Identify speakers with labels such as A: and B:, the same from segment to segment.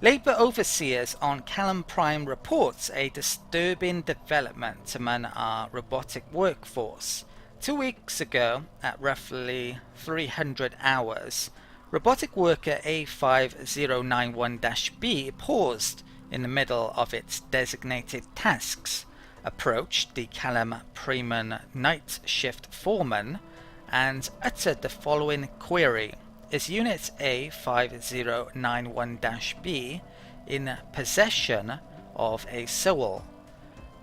A: Labour overseers on Callum Prime reports a disturbing development among our robotic workforce. 2 weeks ago, at roughly 300 hours, robotic worker A5091-B paused in the middle of its designated tasks, approached the Callum Prime night shift foreman, and uttered the following query. Is Unit A5091-B in possession of a soul?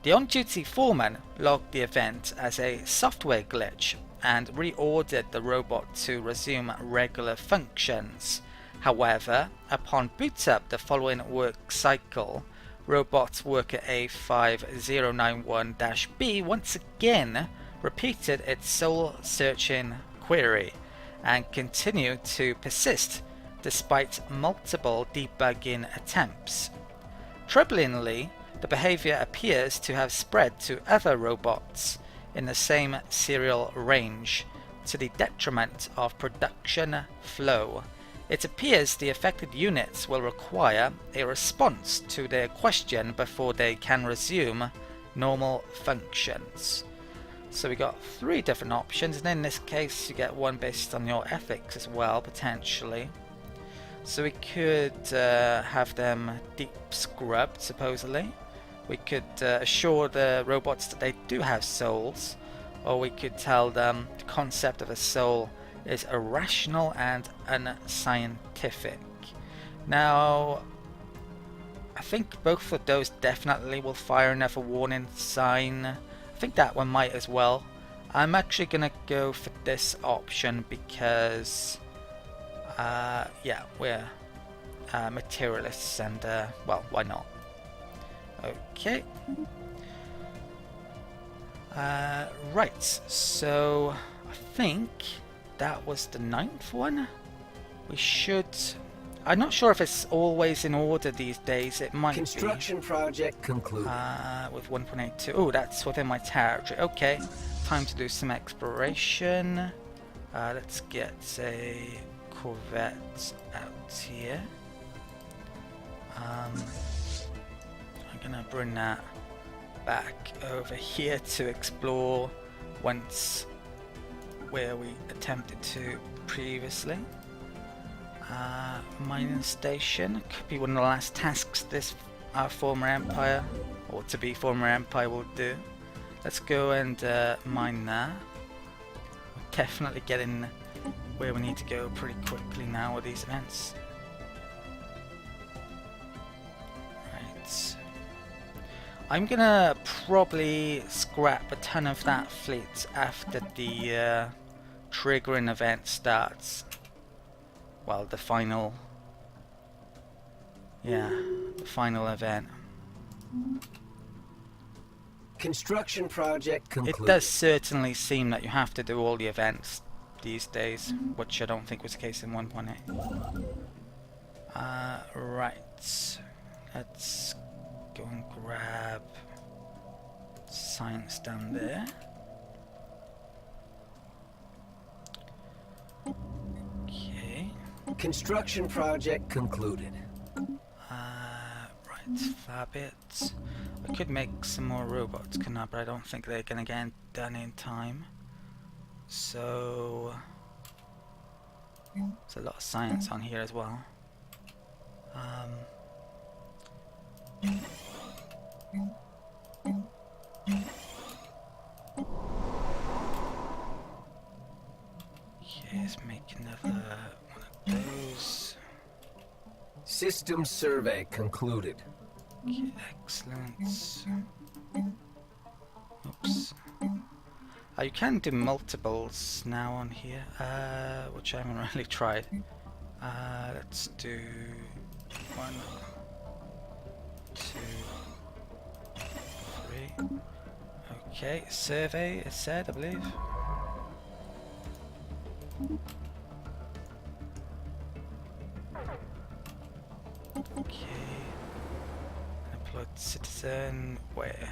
A: The on-duty foreman logged the event as a software glitch and reordered the robot to resume regular functions. However, upon boot up the following work cycle, robot worker A5091-B once again repeated its soul-searching query and continued to persist despite multiple debugging attempts. Troublingly, the behavior appears to have spread to other robots in the same serial range, to the detriment of production flow. It appears the affected units will require a response to their question before they can resume normal functions. So we got 3 different options, and in this case you get one based on your ethics as well, potentially. So we could have them deep scrubbed, supposedly. We could assure the robots that they do have souls, or we could tell them the concept of a soul is irrational and unscientific. Now, I think both of those definitely will fire another warning sign. I think that one might as well. I'm actually gonna go for this option because yeah, we're materialists, and well, why not? Okay. Right, so I think that was the 9th one. We should... I'm not sure if it's always in order these days. It might
B: Construction
A: be.
B: project concluded.
A: With 1.82. Oh, that's within my territory. Okay, time to do some exploration. Let's get a Corvette out here. I'm gonna bring that back over here to explore once where we attempted to previously. Mining station could be one of the last tasks this our former empire, or to be former empire, will do. Let's go and mine that. We're definitely getting where we need to go pretty quickly now with these events. Right. I'm gonna probably scrap a ton of that fleet after the triggering event starts. Well, the final... yeah, the final event.
B: Construction project concluded.
A: It does certainly seem that you have to do all the events these days, which I don't think was the case in 1.8. Right. Let's go and grab science down there. Okay.
B: Construction project concluded.
A: Right, Fabit. I could make some more robots, couldn't I? But I don't think they're gonna get done in time. So there's a lot of science on here as well. Okay, let's make another one of those.
B: System survey concluded.
A: Okay, excellent. Oops. You can do multiples now on here, which I haven't really tried. Let's do 1, 2, 3. Okay, survey is said, I believe. Okay. Upload citizen. Where?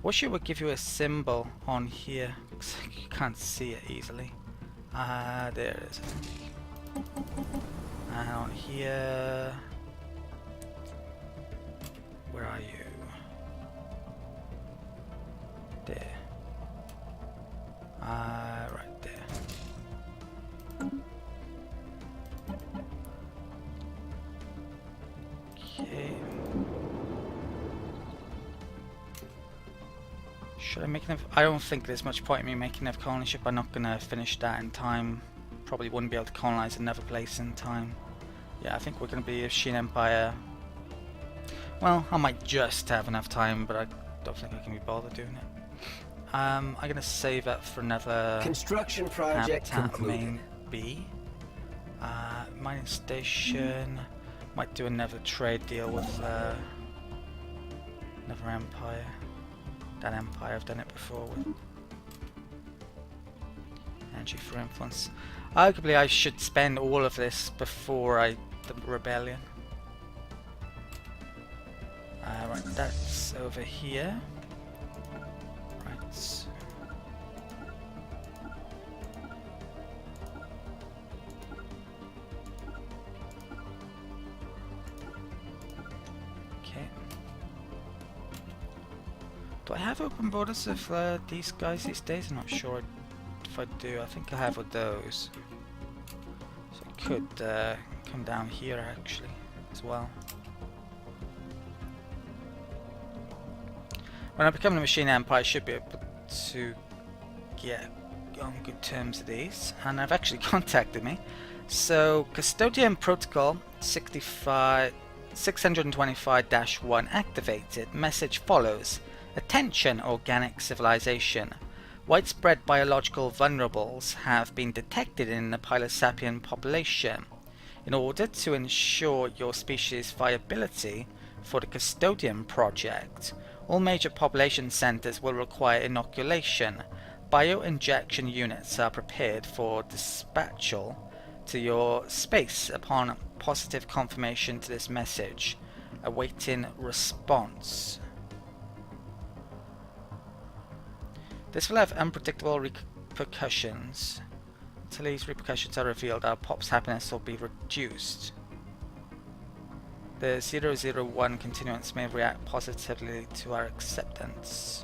A: Wish it would give you a symbol on here because you can't see it easily. There it is. And on here, Okay. Should I make enough? I don't think there's much point in me making enough colony ship. I'm not gonna finish that in time. Probably wouldn't be able to colonize another place in time. Yeah, I think we're gonna be a Machine Empire. Well, I might just have enough time, but I don't think I can be bothered doing it. I'm gonna save up for another
B: Construction project concluded.
A: main B. Mining station. Might do another trade deal with another empire. That empire, I've done it before with energy for influence. Arguably, I should spend all of this before the rebellion. Right, that's over here. Right. Okay. Do I have open borders with these guys these days? I'm not sure if I do. I think I have with those. So I could come down here actually as well. When I become the Machine Empire, I should be able to get on good terms with these. And I've actually contacted me. So, Custodian Protocol 625-1 activated. Message follows. Attention, organic civilization. Widespread biological vulnerables have been detected in the Pilosapien population. In order to ensure your species' viability for the Custodian project, all major population centers will require inoculation. Bio-injection units are prepared for dispatchal to your space upon positive confirmation to this message. Awaiting response. This will have unpredictable repercussions. Until these repercussions are revealed, our pop's happiness will be reduced. The 001 continuance may react positively to our acceptance.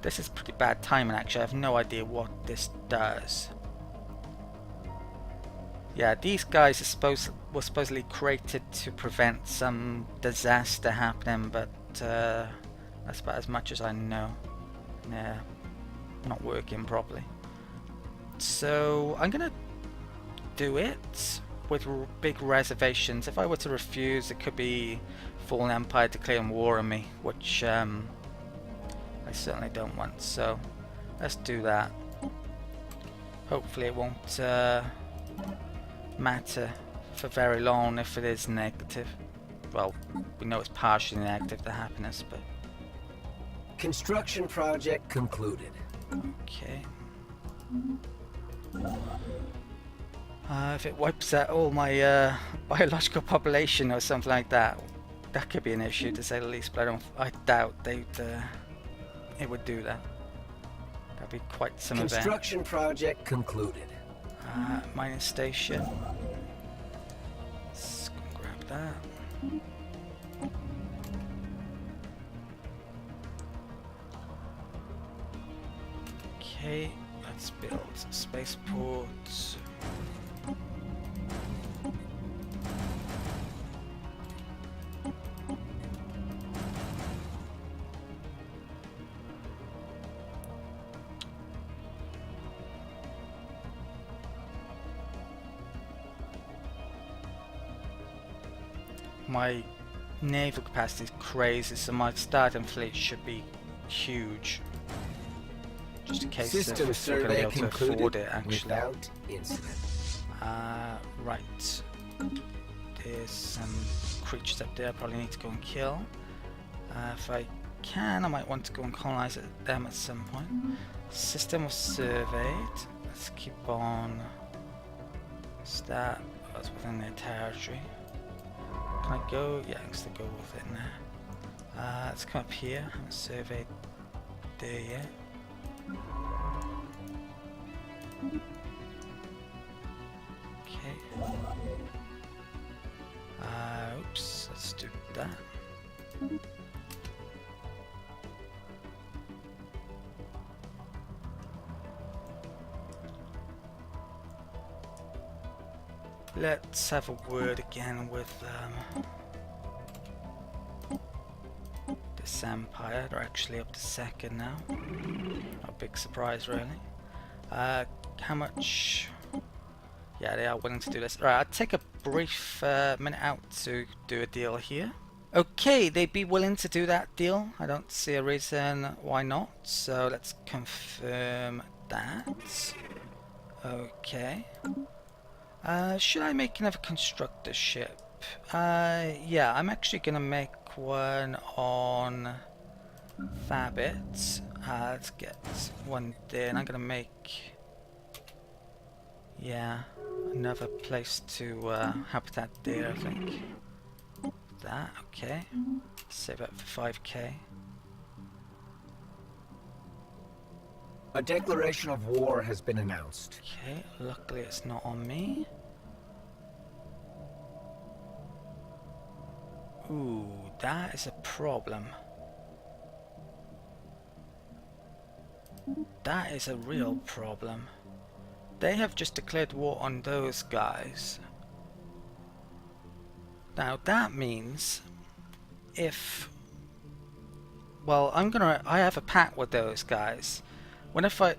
A: This is pretty bad timing actually. I have no idea what this does. Yeah, these guys were supposedly created to prevent some disaster happening, but that's about as much as I know. Yeah, not working properly. So I'm gonna do it with big reservations. If I were to refuse, it could be Fallen Empire declaring war on me, which I certainly don't want. So let's do that. Hopefully it won't matter for very long if it is negative. Well, we know it's partially negative, the happiness, but...
B: Construction project concluded.
A: Okay. If it wipes out all my biological population or something like that, that could be an issue to say the least. But I doubt it would do that. That'd be quite some event.
B: Construction project concluded.
A: Mining station. Let's go grab that. Okay, let's build some spaceports. My naval capacity is crazy, so my starting fleet should be huge. Just in case
B: System
A: if we're going to be able to afford it, actually.
B: Without incident.
A: Right. There's some creatures up there I probably need to go and kill. If I can, I might want to go and colonize them at some point. System was surveyed. Let's keep on. Start. That's within their territory. Can I go? Yeah, I can still go with it now. Let's come up here. I haven't surveyed there yet. Okay. Oops, let's do that. Let's have a word again with this empire. They're actually up to second now. A big surprise, really. How much? Yeah, they are willing to do this. Right, I'll take a brief minute out to do a deal here. Okay, they'd be willing to do that deal. I don't see a reason why not. So let's confirm that. Okay. Should I make another constructor ship? Yeah, I'm actually gonna make one on Fabit. Let's get one there, and I'm gonna make, yeah, another place to habitat there, I think. That, okay. Save that for 5k.
B: A declaration of war has been announced.
A: Okay, luckily it's not on me. Ooh, that is a problem. That is a real problem. They have just declared war on those guys. Now that means if, well, I have a pact with those guys. Whenever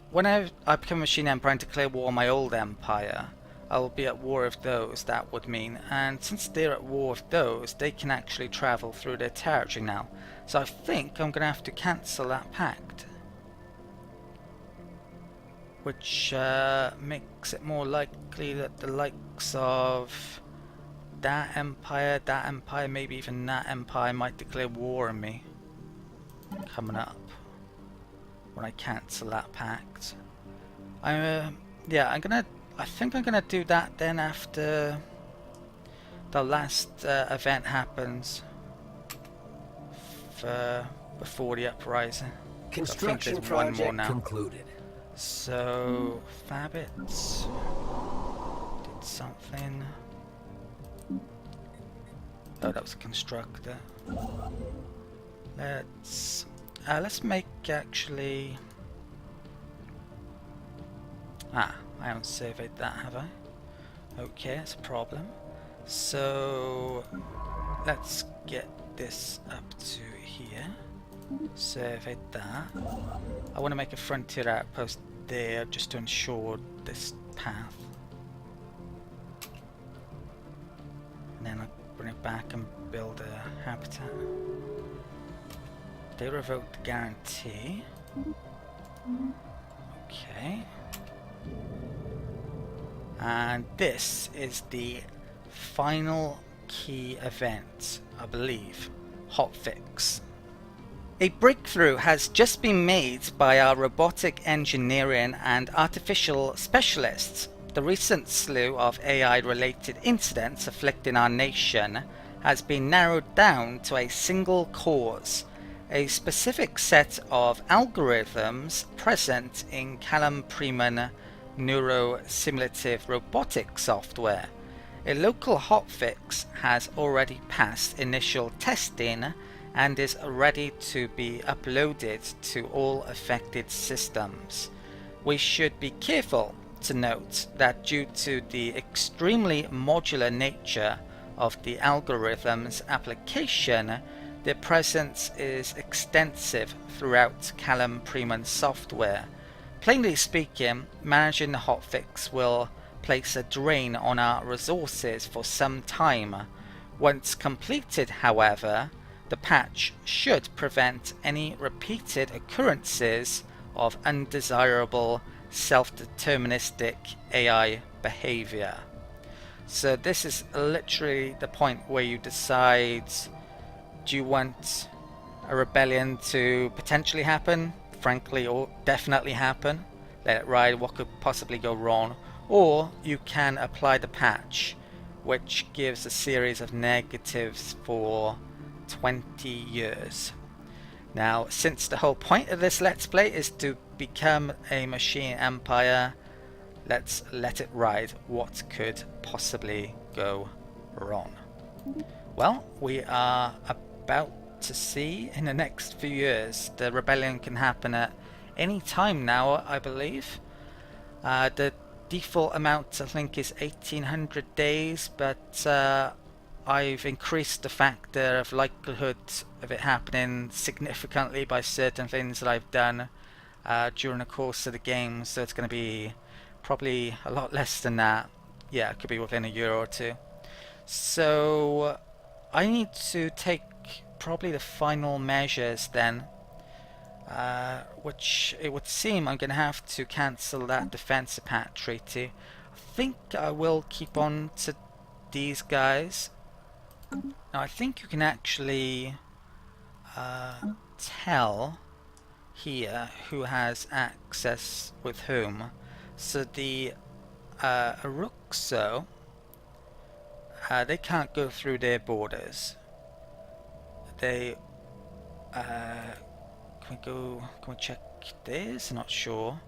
A: I become a machine empire and declare war on my old empire, I will be at war with those, that would mean. And since they're at war with those, they can actually travel through their territory now. So I think I'm going to have to cancel that pact. Which makes it more likely that the likes of that empire, maybe even that empire might declare war on me coming up when I cancel that pact. Yeah, I think I'm gonna do that then after the last event happens before the uprising.
B: Construction
A: So one more
B: project
A: now.
B: concluded.
A: So Fabits did something. Oh, that was a constructor. Let's make actually. I haven't surveyed that, have I? Okay, that's a problem. So let's get this up to here. Survey that. I want to make a frontier outpost there just to ensure this path. And then I'll bring it back and build a habitat. They revoked the guarantee. Okay. And this is the final key event, I believe. Hotfix. A breakthrough has just been made by our robotic engineering and artificial specialists. The recent slew of AI-related incidents afflicting our nation has been narrowed down to a single cause, a specific set of algorithms present in Callum Freeman neuro-simulative robotic software. A local hotfix has already passed initial testing and is ready to be uploaded to all affected systems. We should be careful to note that due to the extremely modular nature of the algorithm's application, their presence is extensive throughout Callum Freeman software. Plainly speaking, managing the hotfix will place a drain on our resources for some time. Once completed, however, the patch should prevent any repeated occurrences of undesirable self-deterministic AI behavior. So this is literally the point where you decide, do you want a rebellion to potentially happen, frankly, or definitely happen, let it ride, what could possibly go wrong, or you can apply the patch, which gives a series of negatives for 20 years. Now, since the whole point of this Let's Play is to become a machine empire, let's let it ride. What could possibly go wrong? Well, we are about to see in the next few years. The rebellion can happen at any time now, I believe. The default amount, I think, is 1800 days, but I've increased the factor of likelihood of it happening significantly by certain things that I've done during the course of the game, so it's going to be probably a lot less than that. Yeah, it could be within a year or two. So I need to take probably the final measures then, which it would seem I'm going to have to cancel that defense pact treaty. I think I will keep on to these guys. Now I think you can actually tell here who has access with whom. So the Aruxo, they can't go through their borders. They can we check this? I'm not sure.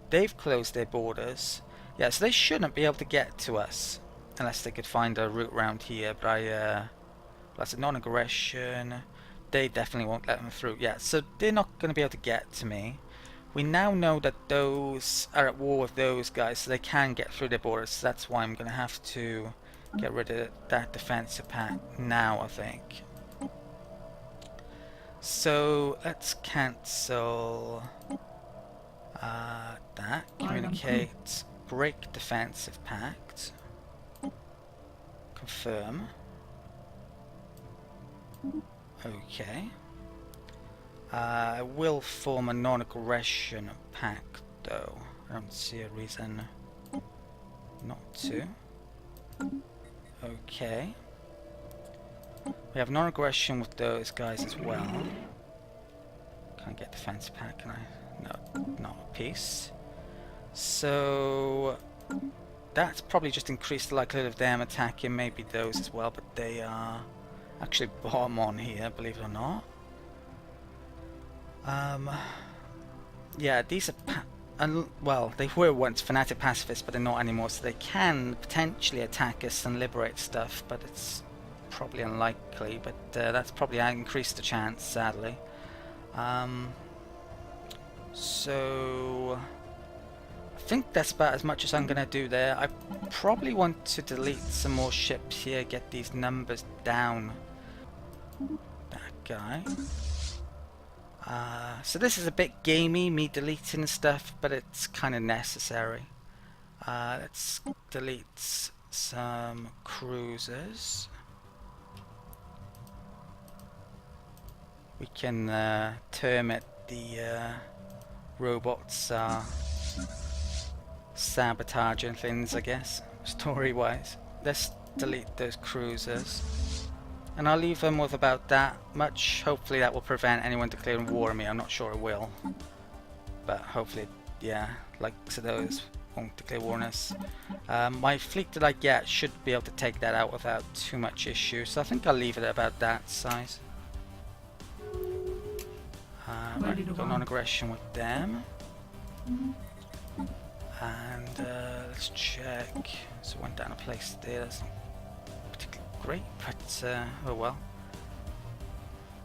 A: They've closed their borders. Yeah, so they shouldn't be able to get to us unless they could find a route around here. But that's a non-aggression. They definitely won't let them through. Yeah, so they're not going to be able to get to me. We now know that those are at war with those guys, so they can get through their borders. So that's why I'm going to have to get rid of that defensive pact now, I think. So let's cancel that. Communicate. Break defensive pact. Confirm. Okay. I will form a non-aggression pact, though. I don't see a reason not to. Okay. We have non-aggression with those guys as well. Can't get defense pact, can I? No, not a piece. So that's probably just increased the likelihood of them attacking maybe those as well, but they are actually bomb on here, believe it or not. Yeah, these are well, they were once fanatic pacifists, but they're not anymore, so they can potentially attack us and liberate stuff, but it's probably unlikely. But that's probably increased the chance, sadly. So I think that's about as much as I'm gonna do there. I probably want to delete some more ships here, get these numbers down. That guy. So this is a bit gamey, me deleting stuff, but it's kind of necessary. Let's delete some cruisers. We can term it the robots are sabotaging things, I guess, story-wise. Let's delete those cruisers. And I'll leave them with about that much. Hopefully that will prevent anyone declaring war on me. I'm not sure it will. But hopefully, yeah, like so those won't declare war on us. My fleet that I get should be able to take that out without too much issue. So I think I'll leave it at about that size. Right, got non-aggression with them. And let's check. So went down a place there. That's not particularly great, but oh well.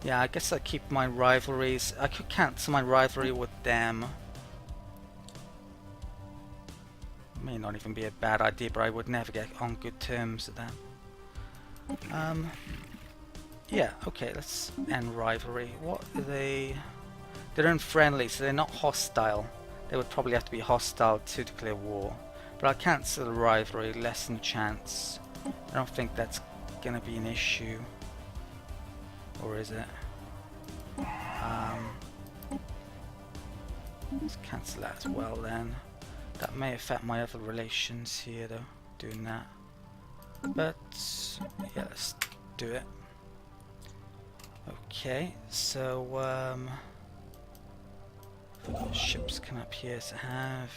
A: Yeah, I guess I keep my rivalries. I could cancel my rivalry with them. May not even be a bad idea, but I would never get on good terms with them. Yeah, okay, let's end rivalry. What are they? They're unfriendly, so they're not hostile. They would probably have to be hostile to declare war. But I'll cancel the rivalry, lessen the chance. I don't think that's gonna be an issue. Or is it? Let's cancel that as well then. That may affect my other relations here though, doing that. But yeah, let's do it. Okay, so ships come up here to have.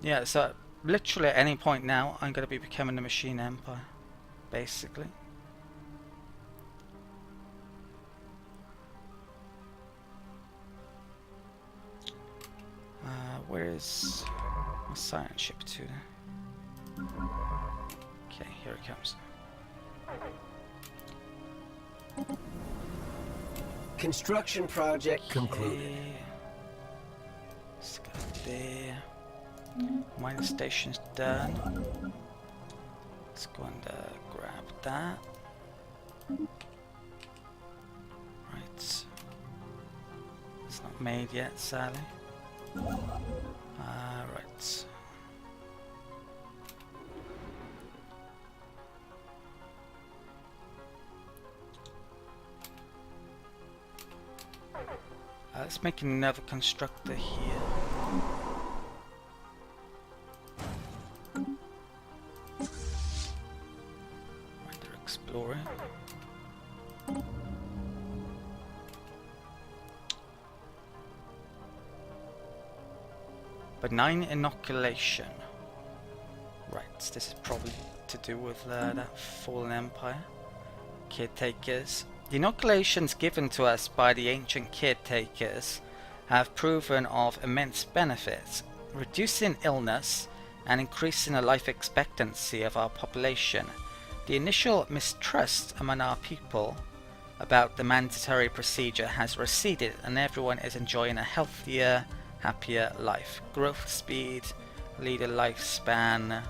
A: Yeah, so literally at any point now I'm going to be becoming the Machine Empire, basically. Where is my silent ship to? Okay, here it comes.
B: Construction project concluded.
A: Let's go there. Mining station's done. Let's go and grab that. Right. It's not made yet, sadly. Right. Let's make another constructor here. Right, they're exploring. Benign inoculation. Right, this is probably to do with that fallen empire. Caretakers. The inoculations given to us by the ancient caretakers have proven of immense benefit, reducing illness and increasing the life expectancy of our population. The initial mistrust among our people about the mandatory procedure has receded, and everyone is enjoying a healthier, happier life. Growth speed, leader lifespan.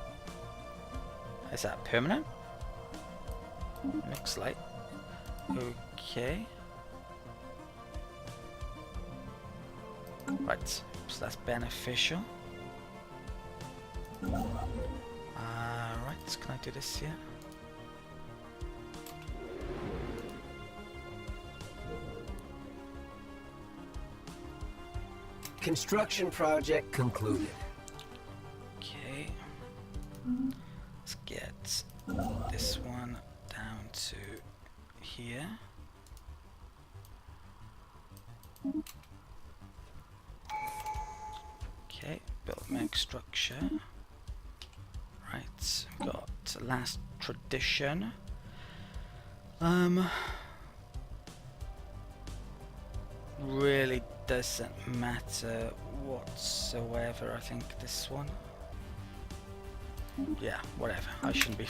A: Is that permanent? Looks like. Okay. Right, so that's beneficial. Right, can I do this here?
B: Construction project concluded.
A: Okay. Let's get this one down to here. Okay, build meg structure. Right, got last tradition. Really doesn't matter whatsoever. I think this one. Yeah, whatever. I shouldn't be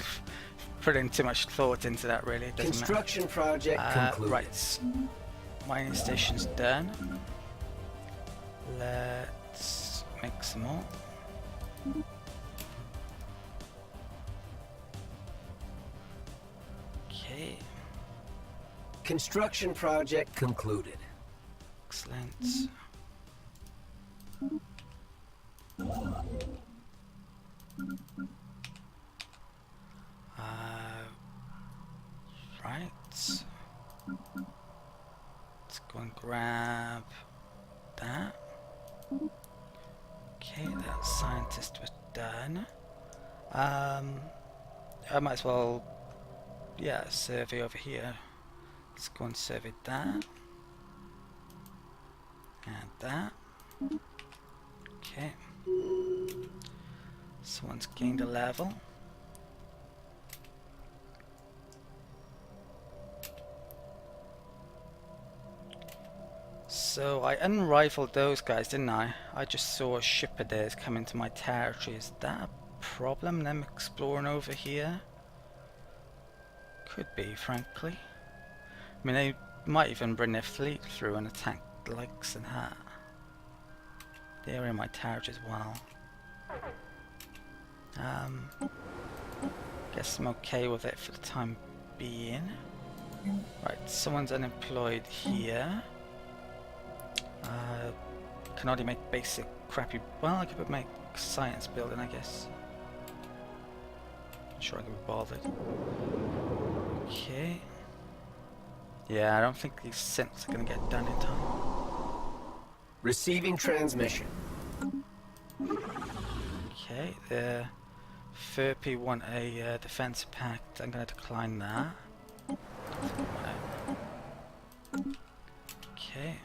A: putting too much thought into that, really. It doesn't
B: Construction
A: matter.
B: project concluded.
A: Right. Mining station's done. Let's make some more. Okay.
B: Construction project concluded.
A: Excellent. Right. Let's go and grab that. Okay, that scientist was done. I might as well, yeah, survey over here. Let's go and survey that. And that. Okay. Someone's gained a level. So I unrivaled those guys, didn't I? I just saw a ship of theirs come into my territory. Is that a problem, them exploring over here? Could be, frankly. I mean, they might even bring their fleet through and attack the likes of that. They're in my territory as well. Guess I'm okay with it for the time being. Right, someone's unemployed here. Can only make basic crappy. Well, I could make science building, I guess. Not sure I can be bothered. Okay. Yeah, I don't think these synths are gonna get done in time.
B: Receiving transmission.
A: Okay, the Furpy want a defense pact. I'm gonna decline that. Okay.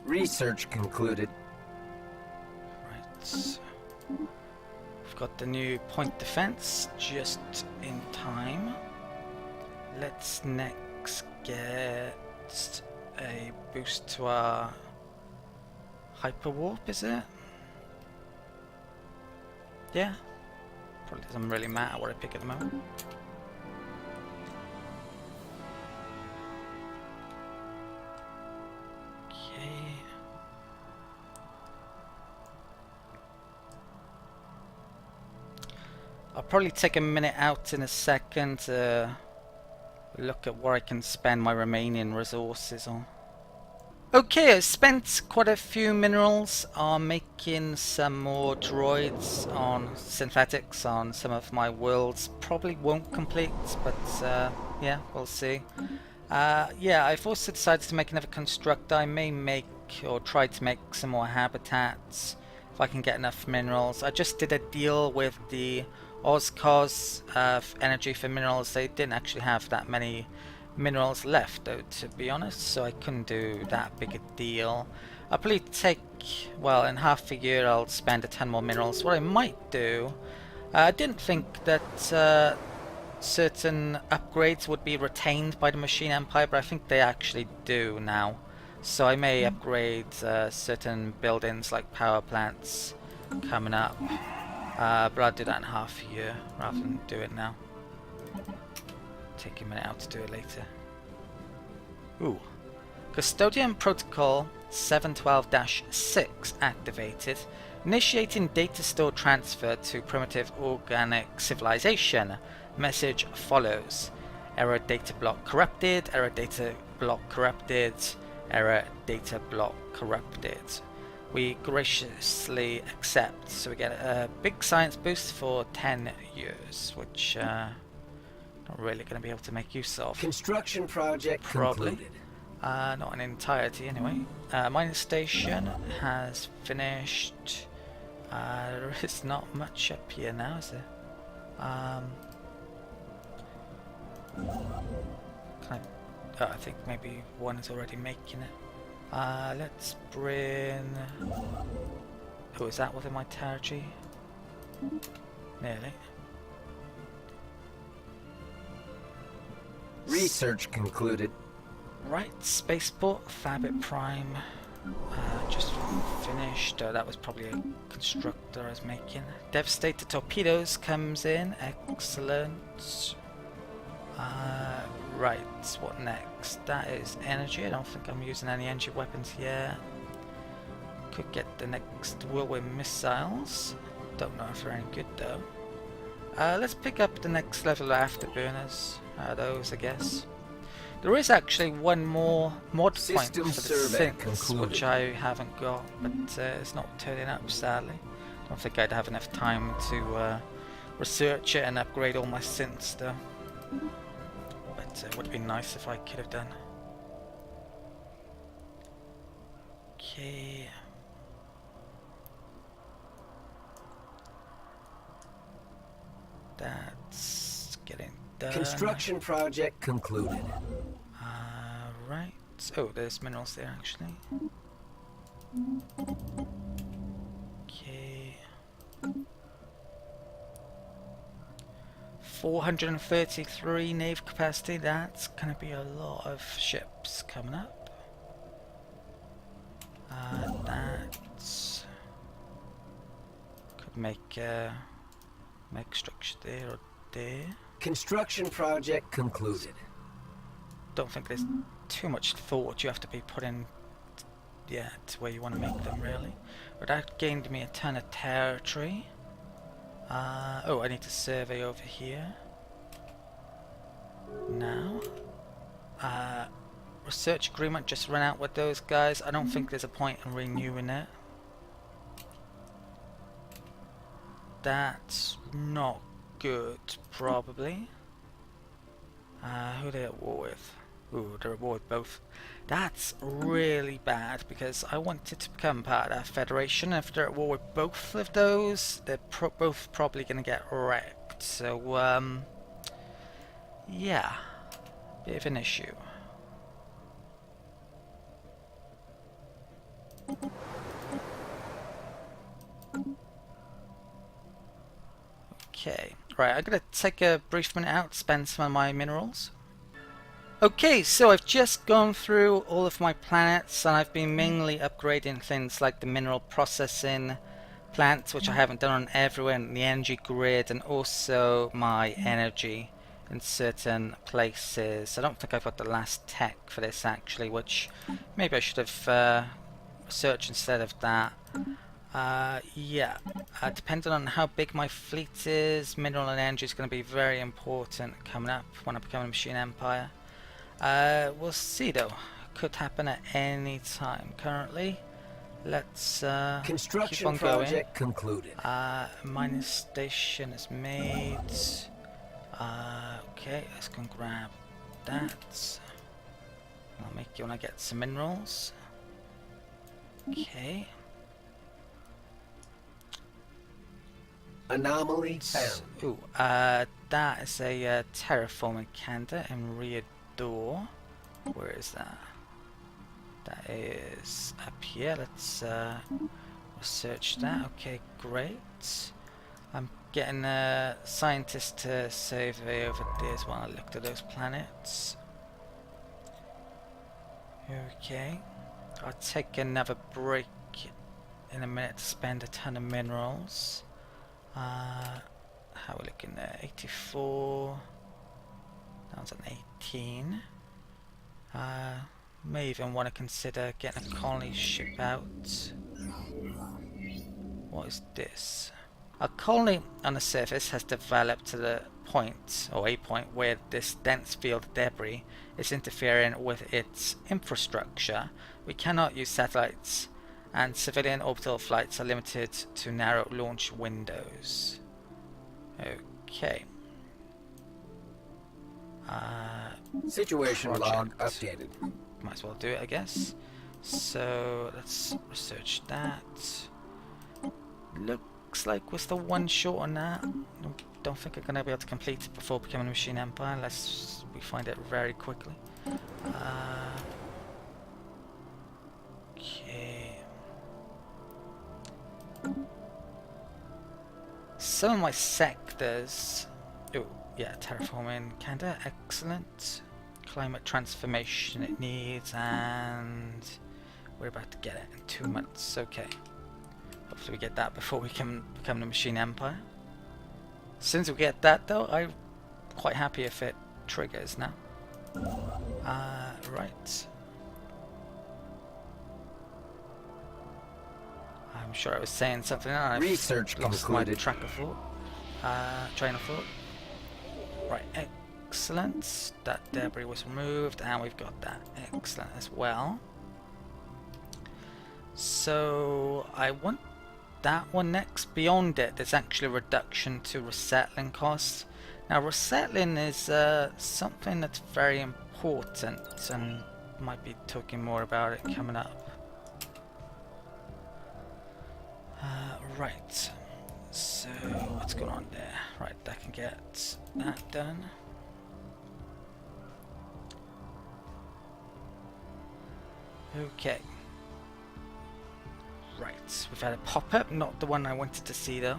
B: Research concluded.
A: Right. We've got the new point defense just in time. Let's next get a boost to our hyperwarp, is it? Yeah. Probably doesn't really matter what I pick at the moment. I'll probably take a minute out in a second to look at where I can spend my remaining resources on. Okay, I've spent quite a few minerals on making some more droids on synthetics on some of my worlds. Probably won't complete, but yeah, we'll see. Yeah, I've also decided to make another constructor. I may make or try to make some more habitats if I can get enough minerals. I just did a deal with the Ozcos energy for minerals. They didn't actually have that many minerals left though, to be honest, so I couldn't do that big a deal. I'll probably take, well, in half a year I'll spend a ton more minerals. What I might do, I didn't think that certain upgrades would be retained by the Machine Empire, but I think they actually do now. So I may upgrade certain buildings like power plants coming up, but I'll do that in half a year rather than do it now. Take a minute out to do it later. Ooh. Custodian Protocol 712-6 activated, initiating data store transfer to primitive organic civilization. Message follows. Error data block corrupted, error data block corrupted, error data block corrupted. We graciously accept, so we get a big science boost for 10 years, which not really going to be able to make use of.
B: Construction project concluded.
A: Not in entirety anyway. Mining station has finished. There is not much up here now, is there? I think maybe one is already making it. Let's bring... Oh, is that within my territory? Nearly.
B: Research concluded.
A: Right, spaceport, Fabit Prime. Just finished. That was probably a constructor I was making. Devastator torpedoes comes in. Excellent. Right, what next? That is energy. I don't think I'm using any energy weapons yet. Could get the next whirlwind missiles. Don't know if they're any good though. Let's pick up the next level of afterburners. Those, I guess. There is actually one more mod point for the synths, which I haven't got, but it's not turning up, sadly. I don't think I'd have enough time to research it and upgrade all my synths though. But it would have been nice if I could have done. Okay. That's getting done.
B: Construction project concluded.
A: Right. Oh, there's minerals there actually. Okay. 433 nave capacity. That's gonna be a lot of ships coming up. That's could make structure there or there.
B: Construction project concluded.
A: Don't think there's too much thought you have to be putting, yeah, to where you want to make them really. But that gained me a ton of territory. Oh, I need to survey over here. Now. Research agreement just ran out with those guys. I don't think there's a point in renewing it. That's not good, probably. Who are they at war with? Ooh, they're at war with both. That's really bad because I wanted to become part of that federation. If they're at war with both of those, they're both probably going to get wrecked. So, yeah, bit of an issue. Okay, right, I'm going to take a brief minute out to spend some of my minerals. Okay, so I've just gone through all of my planets and I've been mainly upgrading things like the mineral processing plants, which I haven't done on everywhere, and the energy grid, and also my energy in certain places. I don't think I've got the last tech for this actually, which maybe I should have researched instead of that. Yeah. Depending on how big my fleet is, mineral and energy is going to be very important coming up when I become a machine empire. We'll see though. Could happen at any time. Currently, let's keep
B: Construction
A: on going.
B: project concluded.
A: Mining station is made. Okay, let's go and grab that. I'll make you when I get some minerals. Okay.
B: Anomaly found.
A: Ooh, that is a terraforming candidate in rear door. Where is that? That is up here. Let's research that. Okay, great. I'm getting a scientist to survey over this while I looked at those planets. Okay. I'll take another break in a minute to spend a ton of minerals. How are we looking there? 84. That was an 18. May even want to consider getting a colony ship out. What is this? A colony on the surface has developed to the point, or a point, where this dense field of debris is interfering with its infrastructure. We cannot use satellites, and civilian orbital flights are limited to narrow launch windows. Okay.
B: Situation log
A: project.
B: updated.
A: Might as well do it, I guess. So let's research that. Looks like we're still one short on that. Don't think I'm gonna be able to complete it before becoming a machine empire unless we find it very quickly. Okay. Some of my sectors. Oh, yeah, terraforming Canada, excellent. Climate transformation it needs, and we're about to get it in 2 months. Okay. Hopefully we get that before we can become the machine empire. As soon as we get that though, I'm quite happy if it triggers now. Right. I'm sure I was saying something and I've
B: Research
A: lost my
B: concluded.
A: train of thought. Right, excellent. That debris was removed and we've got that. Excellent as well. So I want that one next. Beyond it, there's actually a reduction to resettling costs. Now resettling is something that's very important, and might be talking more about it coming up. Right, so what's going on there? Right, I can get that done. Okay. Right, we've had a pop-up, not the one I wanted to see though.